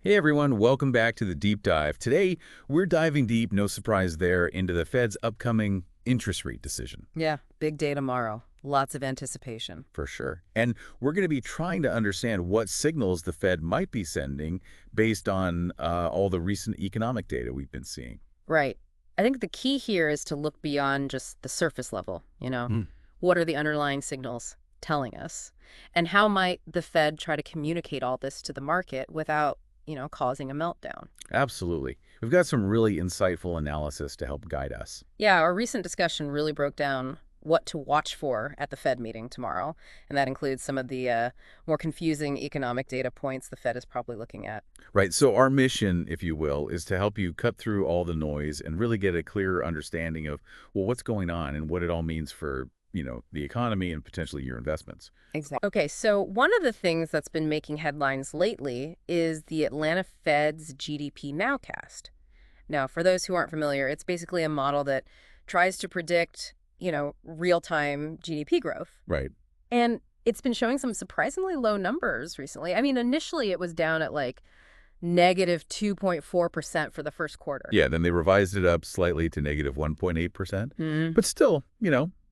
Hey everyone, welcome back to the Deep Dive. Today, we're diving deep, no surprise there, into the Fed's upcoming interest rate decision. Yeah, big day tomorrow. Lots of anticipation. For sure. And we're going to be trying to understand what signals the Fed might be sending based on all the recent economic data we've been seeing. Right. I think the key here is to look beyond just the surface level. Mm, What are the underlying signals telling us? And how might the Fed try to communicate all this to the market without causing a meltdown? absolutely. We've got some really insightful analysis to help guide us. Yeah, our recent discussion really broke down what to watch for at the Fed meeting tomorrow, and that includes some of the more confusing economic data points the Fed is probably looking at. Right, so our mission, if you will, is to help you cut through all the noise and really get a clearer understanding of, well, what's going on and what it all means for, the economy and potentially your investments. Exactly. Okay, so one of the things that's been making headlines lately is the Atlanta Fed's GDP Nowcast. Now, for those who aren't familiar, it's basically a model that tries to predict real-time GDP growth. Right. And it's been showing some surprisingly low numbers recently. I mean, initially it was down at like negative 2.4% for the first quarter. Yeah, then they revised it up slightly to negative 1.8%, Hmm. but still,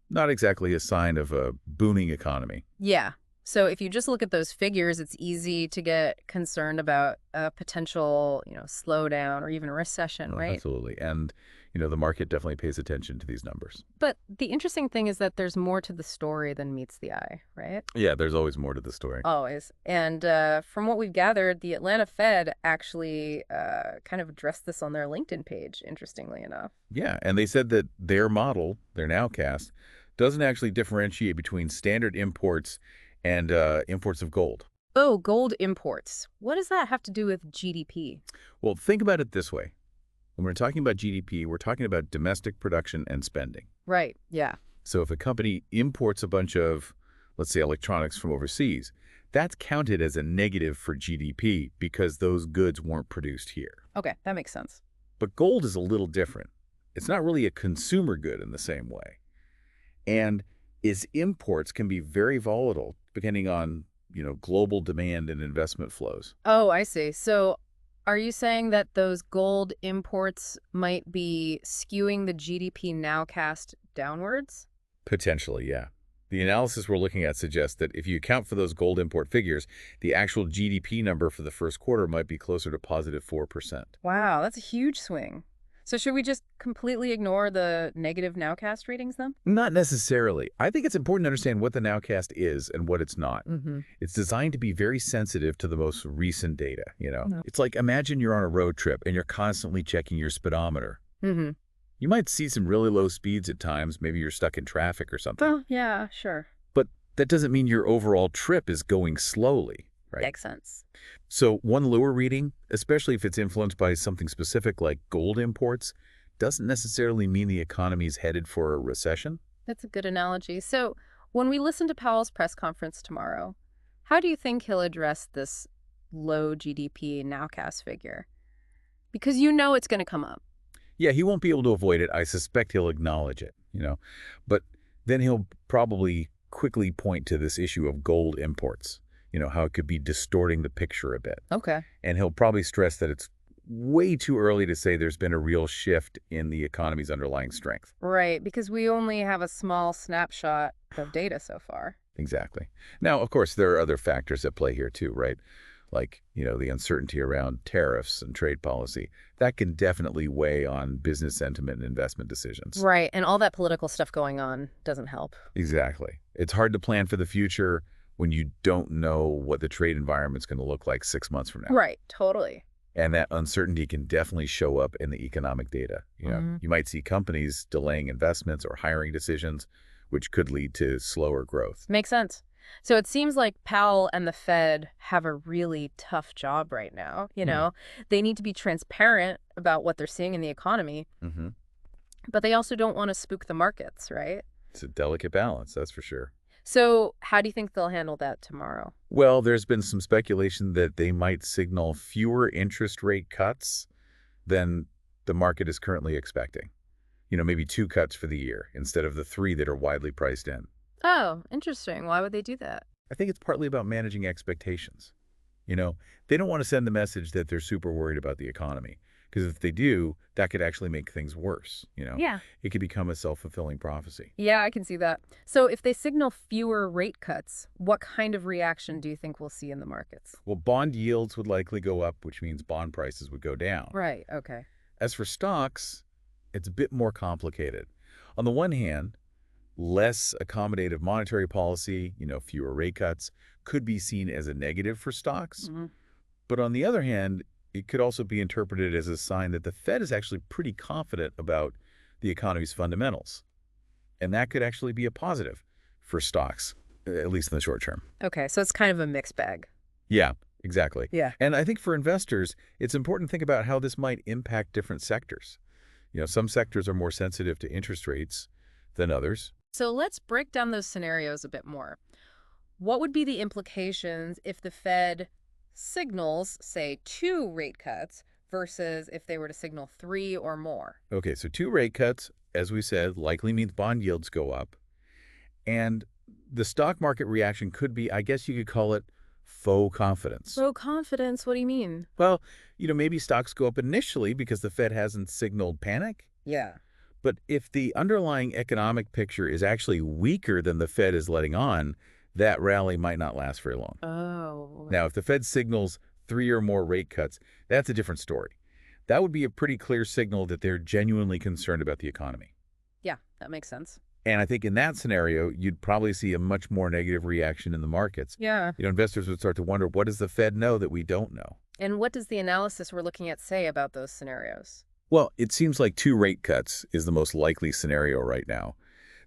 not exactly a sign of a booming economy. Yeah. So if you just look at those figures, it's easy to get concerned about a potential slowdown or even a recession, Oh, right? absolutely. And, the market definitely pays attention to these numbers. But the interesting thing is that there's more to the story than meets the eye, right? Yeah, there's always more to the story. Always. And from what we've gathered, the Atlanta Fed actually kind of addressed this on their LinkedIn page, interestingly enough. Yeah, and they said that their model, their nowcast, doesn't actually differentiate between standard imports and imports of gold. Oh, gold imports. What does that have to do with GDP? Well, think about it this way. When we're talking about GDP, we're talking about domestic production and spending. Right. Yeah. So if a company imports a bunch of, let's say, electronics from overseas, that's counted as a negative for GDP because those goods weren't produced here. Okay, that makes sense. But gold is a little different. It's not really a consumer good in the same way. And its imports can be very volatile depending on, global demand and investment flows. Oh, I see. So are you saying that those gold imports might be skewing the GDP nowcast downwards? Potentially, yeah. The analysis we're looking at suggests that if you account for those gold import figures, the actual GDP number for the first quarter might be closer to positive 4%. Wow, that's a huge swing. So should we just completely ignore the negative nowcast readings then? Not necessarily. I think it's important to understand what the nowcast is and what it's not. Mm-hmm. It's designed to be very sensitive to the most recent data. No. It's like imagine you're on a road trip and you're constantly checking your speedometer. Mm-hmm. You might see some really low speeds at times. Maybe you're stuck in traffic or something. Well, yeah, sure. But that doesn't mean your overall trip is going slowly, right? Makes sense. So one lower reading, especially if it's influenced by something specific like gold imports, doesn't necessarily mean the economy is headed for a recession. That's a good analogy. So when we listen to Powell's press conference tomorrow, how do you think he'll address this low GDP nowcast figure? Because you know it's going to come up. Yeah, he won't be able to avoid it. I suspect he'll acknowledge it. But then he'll probably quickly point to this issue of gold imports, how it could be distorting the picture a bit. Okay. And he'll probably stress that it's way too early to say there's been a real shift in the economy's underlying strength. Right, because we only have a small snapshot of data so far. Exactly. Now, of course, there are other factors at play here too, right? Like, the uncertainty around tariffs and trade policy. That can definitely weigh on business sentiment and investment decisions. Right, and all that political stuff going on doesn't help. Exactly. It's hard to plan for the future when you don't know what the trade environment's going to look like 6 months from now. Right, totally. And that uncertainty can definitely show up in the economic data. Mhm. You might see companies delaying investments or hiring decisions, which could lead to slower growth. Makes sense. So it seems like Powell and the Fed have a really tough job right now. They need to be transparent about what they're seeing in the economy, Hmm. but they also don't want to spook the markets, right? It's a delicate balance, that's for sure. So how do you think they'll handle that tomorrow? Well, there's been some speculation that they might signal fewer interest rate cuts than the market is currently expecting. Maybe 2 cuts for the year instead of the 3 that are widely priced in. Oh, interesting. Why would they do that? I think it's partly about managing expectations. You know, they don't want to send the message that they're super worried about the economy. Because if they do, that could actually make things worse. Yeah. It could become a self-fulfilling prophecy. Yeah, I can see that. So if they signal fewer rate cuts, what kind of reaction do you think we'll see in the markets? Well, bond yields would likely go up, which means bond prices would go down. Right, okay. As for stocks, it's a bit more complicated. On the one hand, less accommodative monetary policy, fewer rate cuts, could be seen as a negative for stocks. Hmm. But on the other hand, it could also be interpreted as a sign that the Fed is actually pretty confident about the economy's fundamentals. And that could actually be a positive for stocks, at least in the short term. Okay, so it's kind of a mixed bag. Yeah, exactly. Yeah. And I think for investors, it's important to think about how this might impact different sectors. Some sectors are more sensitive to interest rates than others. So let's break down those scenarios a bit more. What would be the implications if the Fed signals, say, 2 rate cuts versus if they were to signal 3 or more? Okay, so 2 rate cuts, as we said, likely means bond yields go up. And the stock market reaction could be, I guess you could call it faux confidence. Low confidence, what do you mean? Well, maybe stocks go up initially because the Fed hasn't signaled panic. Yeah. But if the underlying economic picture is actually weaker than the Fed is letting on, that rally might not last very long. Oh. Now, if the Fed signals 3 or more rate cuts, that's a different story. That would be a pretty clear signal that they're genuinely concerned about the economy. Yeah, that makes sense. And I think in that scenario, you'd probably see a much more negative reaction in the markets. Yeah. Investors would start to wonder, what does the Fed know that we don't know? And what does the analysis we're looking at say about those scenarios? Well, it seems like 2 rate cuts is the most likely scenario right now.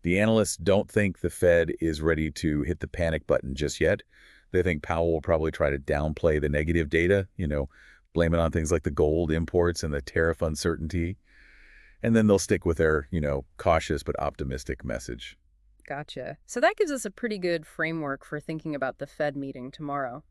The analysts don't think the Fed is ready to hit the panic button just yet. They think Powell will probably try to downplay the negative data, blame it on things like the gold imports and the tariff uncertainty. And then they'll stick with their, cautious but optimistic message. Gotcha. So that gives us a pretty good framework for thinking about the Fed meeting tomorrow.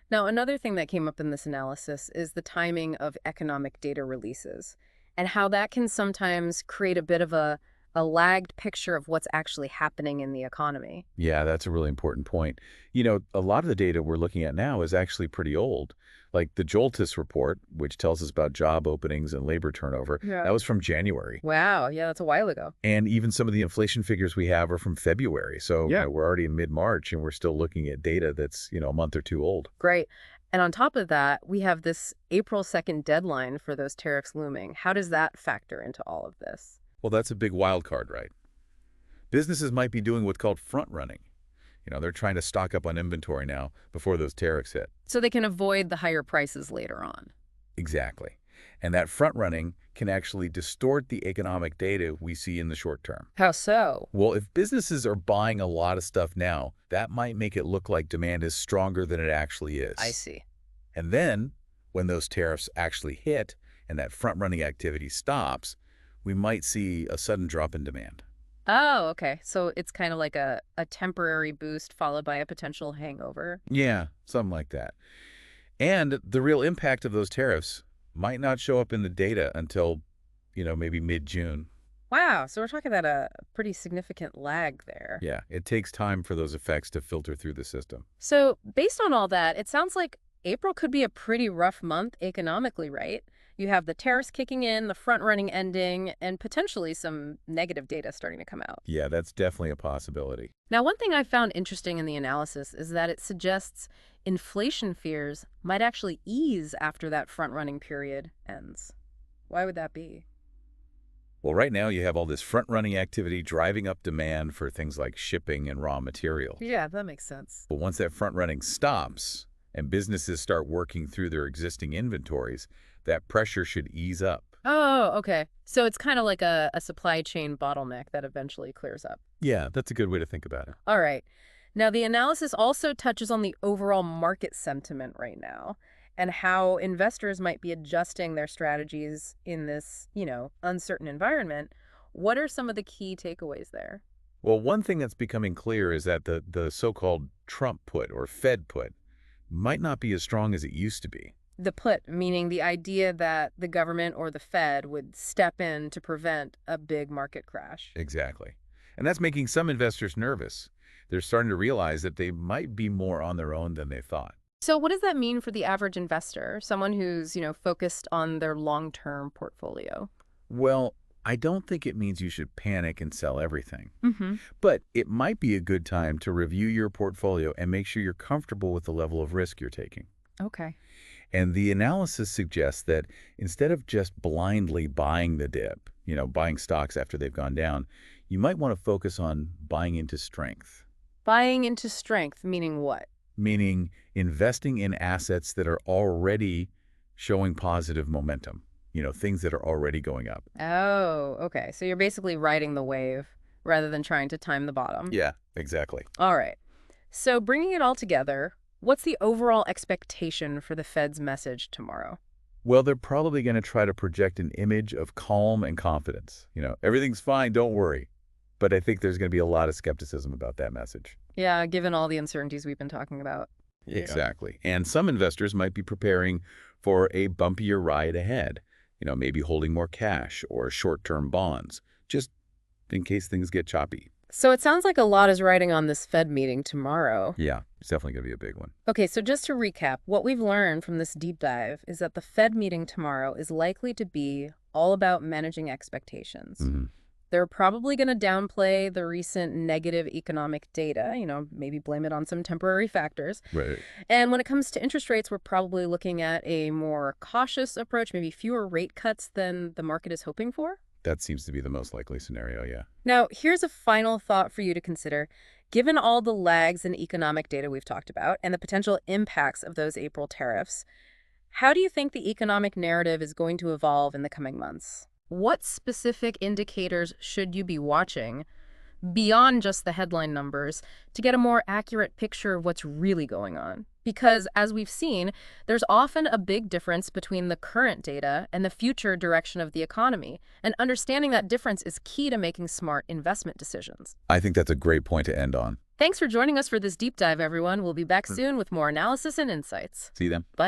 Now, another thing that came up in this analysis is the timing of economic data releases and how that can sometimes create a bit of a lagged picture of what's actually happening in the economy. Yeah, that's a really important point. A lot of the data we're looking at now is actually pretty old. Like the JOLTS report, which tells us about job openings and labor turnover, Yeah. that was from January. Wow, yeah, that's a while ago. And even some of the inflation figures we have are from February. So Yeah. we're already in mid-March and we're still looking at data that's, a month or two old. Great. And on top of that, we have this April 2nd deadline for those tariffs looming. How does that factor into all of this? Well, that's a big wild card, right? Businesses might be doing what's called front running. They're trying to stock up on inventory now before those tariffs hit. So they can avoid the higher prices later on. Exactly. And that front running can actually distort the economic data we see in the short term. How so? Well, if businesses are buying a lot of stuff now, that might make it look like demand is stronger than it actually is. I see. And then, when those tariffs actually hit and that front-running activity stops, we might see a sudden drop in demand. Oh, okay. So it's kind of like a temporary boost followed by a potential hangover. Yeah, something like that. And the real impact of those tariffs might not show up in the data until, maybe mid-June. Wow. So we're talking about a pretty significant lag there. Yeah, it takes time for those effects to filter through the system. So based on all that, it sounds like April could be a pretty rough month economically, right? You have the tariffs kicking in, the front running ending, and potentially some negative data starting to come out. Yeah, that's definitely a possibility. Now, one thing I found interesting in the analysis is that it suggests inflation fears might actually ease after that front running period ends. Why would that be? Well, right now you have all this front-running activity driving up demand for things like shipping and raw materials. Yeah, that makes sense. But once that front-running stops and businesses start working through their existing inventories, that pressure should ease up. Oh, okay. So it's kind of like a supply chain bottleneck that eventually clears up. Yeah, that's a good way to think about it. All right. Now, the analysis also touches on the overall market sentiment right now and how investors might be adjusting their strategies in this, uncertain environment. What are some of the key takeaways there? Well, one thing that's becoming clear is that the so-called Trump put or Fed put might not be as strong as it used to be. The put, meaning the idea that the government or the Fed would step in to prevent a big market crash. Exactly. And that's making some investors nervous. They're starting to realize that they might be more on their own than they thought. So what does that mean for the average investor, someone who's, focused on their long-term portfolio? Well, I don't think it means you should panic and sell everything. Mm-hmm. But it might be a good time to review your portfolio and make sure you're comfortable with the level of risk you're taking. Okay. And the analysis suggests that instead of just blindly buying the dip, buying stocks after they've gone down, you might want to focus on buying into strength, Buying into strength, meaning what? meaning investing in assets that are already showing positive momentum, things that are already going up. Oh, okay. So you're basically riding the wave rather than trying to time the bottom. Yeah, exactly. All right. So bringing it all together, what's the overall expectation for the Fed's message tomorrow? Well, they're probably going to try to project an image of calm and confidence. Everything's fine, don't worry. But I think there's going to be a lot of skepticism about that message. Yeah, given all the uncertainties we've been talking about. Yeah. Exactly. And some investors might be preparing for a bumpier ride ahead, maybe holding more cash or short-term bonds, just in case things get choppy. So it sounds like a lot is riding on this Fed meeting tomorrow. Yeah, it's definitely going to be a big one. Okay, so just to recap, what we've learned from this deep dive is that the Fed meeting tomorrow is likely to be all about managing expectations. Hmm. They're probably going to downplay the recent negative economic data, maybe blame it on some temporary factors. Right. And when it comes to interest rates, we're probably looking at a more cautious approach, maybe fewer rate cuts than the market is hoping for. That seems to be the most likely scenario, yeah. Now, here's a final thought for you to consider. Given all the lags in economic data we've talked about and the potential impacts of those April tariffs, how do you think the economic narrative is going to evolve in the coming months? What specific indicators should you be watching beyond just the headline numbers to get a more accurate picture of what's really going on? Because as we've seen, there's often a big difference between the current data and the future direction of the economy. And understanding that difference is key to making smart investment decisions. I think that's a great point to end on. Thanks for joining us for this deep dive, everyone. We'll be back soon with more analysis and insights. See you then. Bye.